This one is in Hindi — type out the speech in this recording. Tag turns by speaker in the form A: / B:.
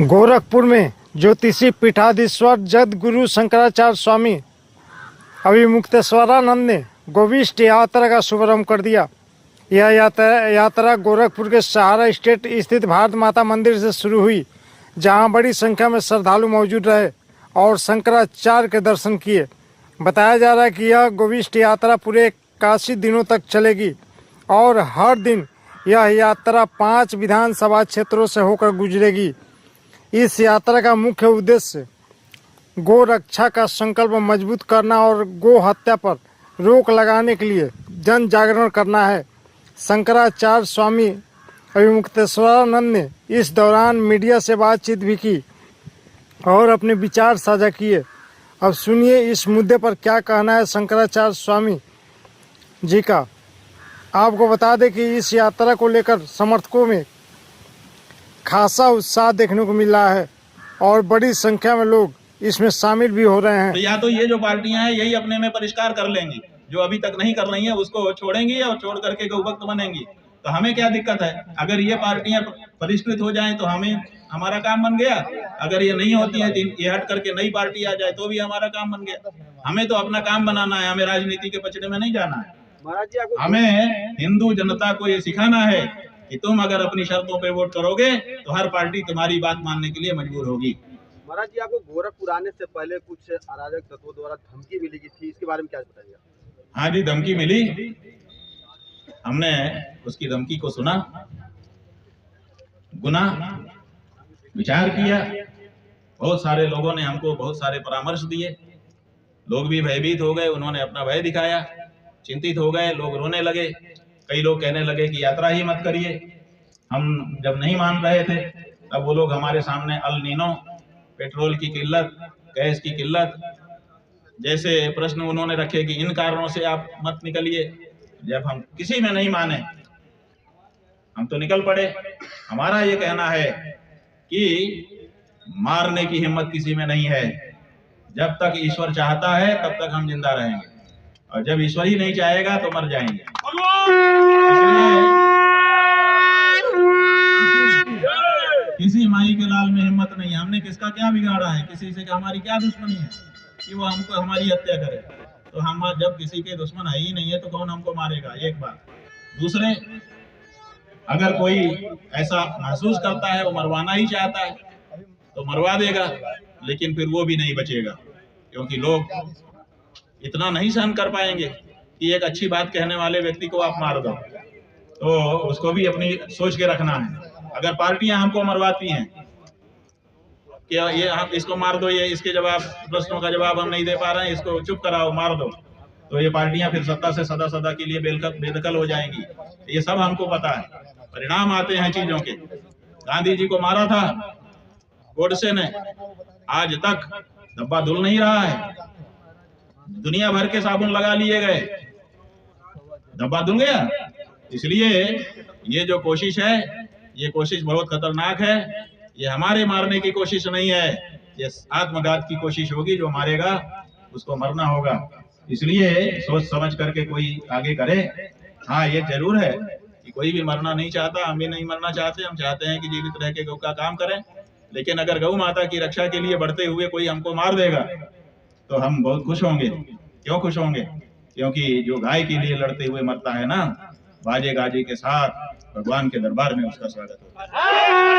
A: गोरखपुर में ज्योतिषी पीठाधीश्वर जगद्गुरु शंकराचार्य स्वामी अभिमुक्तेश्वरानंद ने गोविष्ट यात्रा का शुभारंभ कर दिया। यह यात्रा गोरखपुर के सहारा स्टेट स्थित भारत माता मंदिर से शुरू हुई, जहां बड़ी संख्या में श्रद्धालु मौजूद रहे और शंकराचार्य के दर्शन किए। बताया जा रहा है कि यह गोविष्ट यात्रा पूरे 81 दिनों तक चलेगी और हर दिन यह यात्रा 5 विधानसभा क्षेत्रों से होकर गुजरेगी। इस यात्रा का मुख्य उद्देश्य गो रक्षा का संकल्प मजबूत करना और गो हत्या पर रोक लगाने के लिए जन जागरण करना है। शंकराचार्य स्वामी अभिमुक्तेश्वरानंद ने इस दौरान मीडिया से बातचीत भी की और अपने विचार साझा किए। अब सुनिए इस मुद्दे पर क्या कहना है शंकराचार्य स्वामी जी का। आपको बता दें कि इस यात्रा को लेकर समर्थकों में खासा उत्साह देखने को मिल रहा है और बड़ी संख्या में लोग इसमें शामिल भी हो रहे हैं।
B: तो या तो ये जो पार्टियां हैं यही अपने में परिष्कार कर लेंगी, जो अभी तक नहीं कर रही हैं उसको छोड़ेंगी और छोड़ करके गौभक्त बनेंगी। तो हमें क्या दिक्कत है? अगर ये पार्टियां परिष्कृत हो जाएं तो हमारा काम बन गया। अगर ये नहीं होती है ये हट करके नई पार्टी आ जाए तो भी हमारा काम बन गया। हमें तो अपना काम बनाना है, हमें राजनीति के पचड़े में नहीं जाना है। हमें हिंदू जनता को ये सिखाना है कि तुम अगर अपनी शर्तों पे वोट करोगे तो हर पार्टी तुम्हारी बात मानने के लिए मजबूर होगी।
C: महाराज जी, आपको गोरखपुर आने से पहले कुछ अराजक तत्वों द्वारा धमकी मिली थी, इसके बारे में क्या बताइए?
B: हाँ जी, धमकी मिली। हमने उसकी धमकी को सुना, गुना विचार किया। बहुत सारे लोगों ने हमको बहुत सारे परामर्श दिए। लोग भी भयभीत हो गए, उन्होंने अपना भय दिखाया, चिंतित हो गए, लोग रोने लगे। कई लोग कहने लगे कि यात्रा ही मत करिए। हम जब नहीं मान रहे थे तब वो लोग हमारे सामने अल नीनो, पेट्रोल की किल्लत, गैस की किल्लत जैसे प्रश्न उन्होंने रखे कि इन कारणों से आप मत निकलिए। जब हम किसी में नहीं माने हम तो निकल पड़े। हमारा ये कहना है कि मारने की हिम्मत किसी में नहीं है। जब तक ईश्वर चाहता है तब तक हम जिंदा रहेंगे और जब ईश्वर ही नहीं चाहेगा तो मर जाएंगे। किसी माई के लाल में हिम्मत नहीं है। हमने किसका क्या बिगाड़ा है? किसी से हमारी क्या दुश्मनी है कि वो हमको हमारी हत्या करे? तो हम जब किसी के दुश्मन है ही नहीं है तो कौन हमको मारेगा? एक बात। दूसरे, अगर कोई ऐसा महसूस करता है वो मरवाना ही चाहता है तो मरवा देगा, लेकिन फिर वो भी नहीं बचेगा, क्योंकि लोग इतना नहीं सहन कर पाएंगे कि एक अच्छी बात कहने वाले व्यक्ति को आप मार दो। तो उसको भी अपनी सोच के रखना है। अगर पार्टियां हमको मरवाती हैं कि ये हम इसको मार दो, ये इसके प्रश्नों का जवाब हम नहीं दे पा रहे हैं, इसको चुप कराओ, मार दो, तो ये पार्टियां फिर सत्ता से सदा के लिए बेदखल हो जाएंगी। ये सब हमको पता है। परिणाम आते हैं चीजों के। गांधी जी को मारा था गोडसे ने, आज तक धब्बा धुल नहीं रहा है। दुनिया भर के साबुन लगा लिए गए, धब्बा धुल गया। इसलिए ये जो कोशिश है ये कोशिश बहुत खतरनाक है। ये हमारे मारने की कोशिश नहीं है, ये आत्मघात की कोशिश होगी। जो मारेगा उसको मरना होगा। इसलिए सोच समझ करके कोई आगे करे। हाँ, ये जरूर है कि कोई भी मरना नहीं चाहता, हम भी नहीं मरना चाहते। हम चाहते हैं कि जीवित रह के गौ का काम करें। लेकिन अगर गौ माता की रक्षा के लिए बढ़ते हुए कोई हमको मार देगा तो हम बहुत खुश होंगे। क्यों खुश होंगे? क्योंकि जो गाय के लिए लड़ते हुए मरता है ना, बाजे गाजे के साथ भगवान के दरबार में उसका स्वागत होता है।